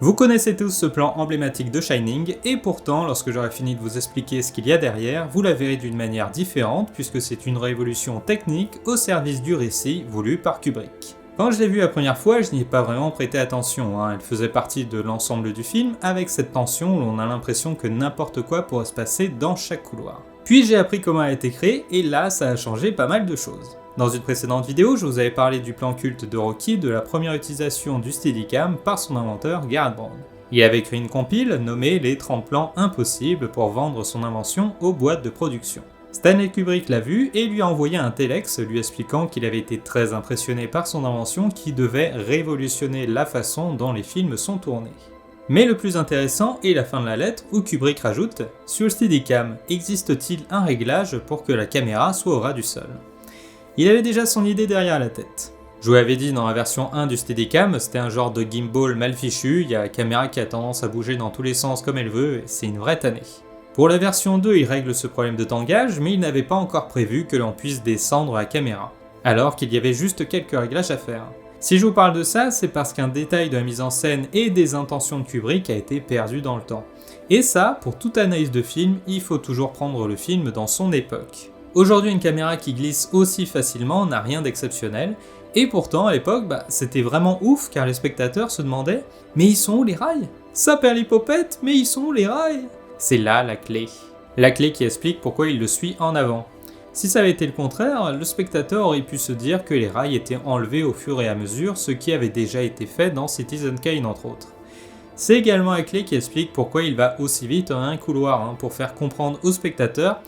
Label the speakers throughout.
Speaker 1: Vous connaissez tous ce plan emblématique de Shining, et pourtant, lorsque j'aurai fini de vous expliquer ce qu'il y a derrière, vous la verrez d'une manière différente puisque c'est une révolution technique au service du récit voulu par Kubrick. Quand je l'ai vu la première fois, je n'y ai pas vraiment prêté attention, elle faisait partie de l'ensemble du film avec cette tension où l'on a l'impression que n'importe quoi pourrait se passer dans chaque couloir. Puis j'ai appris comment elle a été créée et là ça a changé pas mal de choses. Dans une précédente vidéo, je vous avais parlé du plan culte de Rocky de la première utilisation du Steadicam par son inventeur Garrett Brown. Il avait créé une compile nommée les 30 plans impossibles pour vendre son invention aux boîtes de production. Stanley Kubrick l'a vu et lui a envoyé un telex lui expliquant qu'il avait été très impressionné par son invention qui devait révolutionner la façon dont les films sont tournés. Mais le plus intéressant est la fin de la lettre où Kubrick rajoute « Sur le Steadicam, existe-t-il un réglage pour que la caméra soit au ras du sol ?» Il avait déjà son idée derrière la tête. Je vous l'avais dit dans la version 1 du Steadicam, c'était un genre de gimbal mal fichu, il y a la caméra qui a tendance à bouger dans tous les sens comme elle veut, et c'est une vraie tannée. Pour la version 2, il règle ce problème de tangage, mais il n'avait pas encore prévu que l'on puisse descendre la caméra, alors qu'il y avait juste quelques réglages à faire. Si je vous parle de ça, c'est parce qu'un détail de la mise en scène et des intentions de Kubrick a été perdu dans le temps. Et ça, pour toute analyse de film, il faut toujours prendre le film dans son époque. Aujourd'hui, une caméra qui glisse aussi facilement n'a rien d'exceptionnel, et pourtant à l'époque, c'était vraiment ouf car les spectateurs se demandaient « Mais ils sont où les rails ? Ça perd l'hypopète, mais ils sont où les rails ?» C'est là la clé. La clé qui explique pourquoi il le suit en avant. Si ça avait été le contraire, le spectateur aurait pu se dire que les rails étaient enlevés au fur et à mesure, ce qui avait déjà été fait dans Citizen Kane entre autres. C'est également la clé qui explique pourquoi il va aussi vite dans un couloir, pour faire comprendre aux spectateurs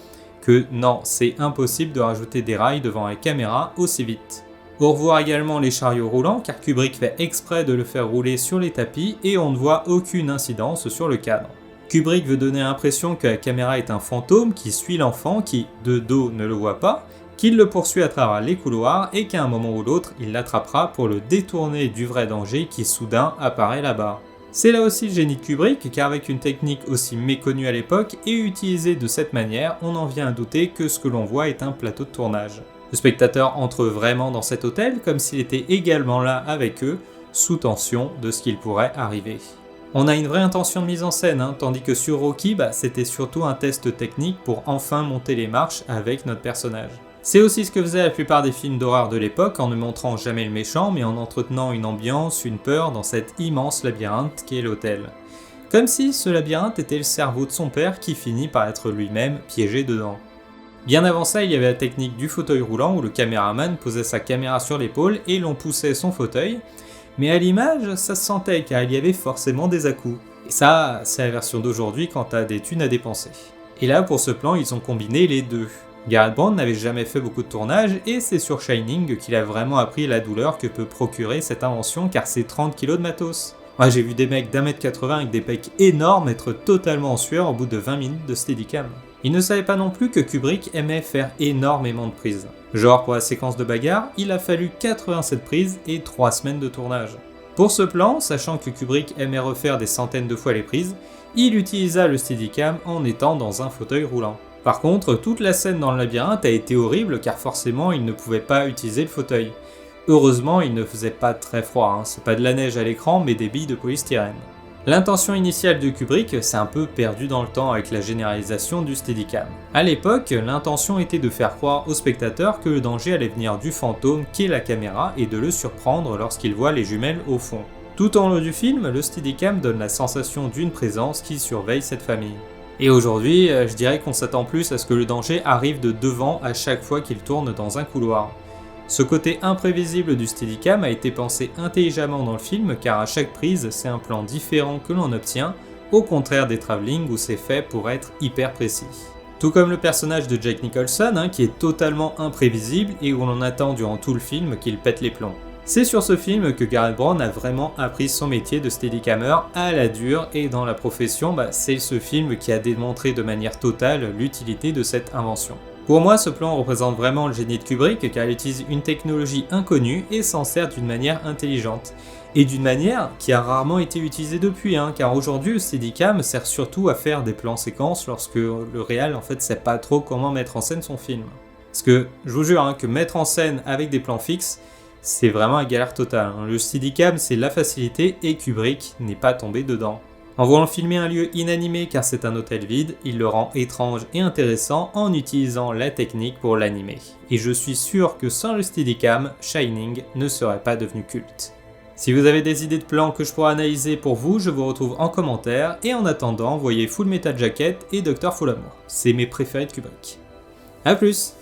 Speaker 1: que non, c'est impossible de rajouter des rails devant la caméra aussi vite. Au revoir également les chariots roulants car Kubrick fait exprès de le faire rouler sur les tapis et on ne voit aucune incidence sur le cadre. Kubrick veut donner l'impression que la caméra est un fantôme qui suit l'enfant qui, de dos, ne le voit pas, qu'il le poursuit à travers les couloirs et qu'à un moment ou l'autre, il l'attrapera pour le détourner du vrai danger qui soudain apparaît là-bas. C'est là aussi le génie de Kubrick, car avec une technique aussi méconnue à l'époque et utilisée de cette manière, on en vient à douter que ce que l'on voit est un plateau de tournage. Le spectateur entre vraiment dans cet hôtel comme s'il était également là avec eux, sous tension de ce qu'il pourrait arriver. On a une vraie intention de mise en scène, tandis que sur Rocky, c'était surtout un test technique pour enfin monter les marches avec notre personnage. C'est aussi ce que faisaient la plupart des films d'horreur de l'époque en ne montrant jamais le méchant mais en entretenant une ambiance, une peur dans cet immense labyrinthe qu'est l'hôtel. Comme si ce labyrinthe était le cerveau de son père qui finit par être lui-même piégé dedans. Bien avant ça, il y avait la technique du fauteuil roulant où le caméraman posait sa caméra sur l'épaule et l'on poussait son fauteuil, mais à l'image, ça se sentait car il y avait forcément des à-coups. Et ça, c'est la version d'aujourd'hui quand t'as des thunes à dépenser. Et là, pour ce plan, ils ont combiné les deux. Garrett Brown n'avait jamais fait beaucoup de tournage et c'est sur Shining qu'il a vraiment appris la douleur que peut procurer cette invention car c'est 30 kg de matos. Moi j'ai vu des mecs d'1m80 avec des pecs énormes être totalement en sueur au bout de 20 minutes de Steadicam. Il ne savait pas non plus que Kubrick aimait faire énormément de prises. Genre pour la séquence de bagarre, il a fallu 87 prises et 3 semaines de tournage. Pour ce plan, sachant que Kubrick aimait refaire des centaines de fois les prises, il utilisa le Steadicam en étant dans un fauteuil roulant. Par contre, toute la scène dans le labyrinthe a été horrible car forcément il ne pouvait pas utiliser le fauteuil. Heureusement, il ne faisait pas très froid, c'est pas de la neige à l'écran mais des billes de polystyrène. L'intention initiale de Kubrick s'est un peu perdue dans le temps avec la généralisation du Steadicam. A l'époque, l'intention était de faire croire aux spectateurs que le danger allait venir du fantôme qu'est la caméra et de le surprendre lorsqu'il voit les jumelles au fond. Tout au long du film, le Steadicam donne la sensation d'une présence qui surveille cette famille. Et aujourd'hui, je dirais qu'on s'attend plus à ce que le danger arrive de devant à chaque fois qu'il tourne dans un couloir. Ce côté imprévisible du Steadicam a été pensé intelligemment dans le film car à chaque prise, c'est un plan différent que l'on obtient, au contraire des travelling où c'est fait pour être hyper précis. Tout comme le personnage de Jack Nicholson qui est totalement imprévisible et où l'on attend durant tout le film qu'il pète les plombs. C'est sur ce film que Garrett Brown a vraiment appris son métier de Steadicammer à la dure et dans la profession, c'est ce film qui a démontré de manière totale l'utilité de cette invention. Pour moi, ce plan représente vraiment le génie de Kubrick car il utilise une technologie inconnue et s'en sert d'une manière intelligente. Et d'une manière qui a rarement été utilisée depuis, car aujourd'hui le Steadicam sert surtout à faire des plans séquences lorsque le réal sait pas trop comment mettre en scène son film. Parce que je vous jure que mettre en scène avec des plans fixes, C'est vraiment la galère totale, hein. Le Steadicam c'est la facilité et Kubrick n'est pas tombé dedans. En voulant filmer un lieu inanimé car c'est un hôtel vide, il le rend étrange et intéressant en utilisant la technique pour l'animer. Et je suis sûr que sans le Steadicam, Shining ne serait pas devenu culte. Si vous avez des idées de plans que je pourrais analyser pour vous, je vous retrouve en commentaire, et en attendant, voyez Full Metal Jacket et Dr. Folamour. C'est mes préférés de Kubrick. A plus!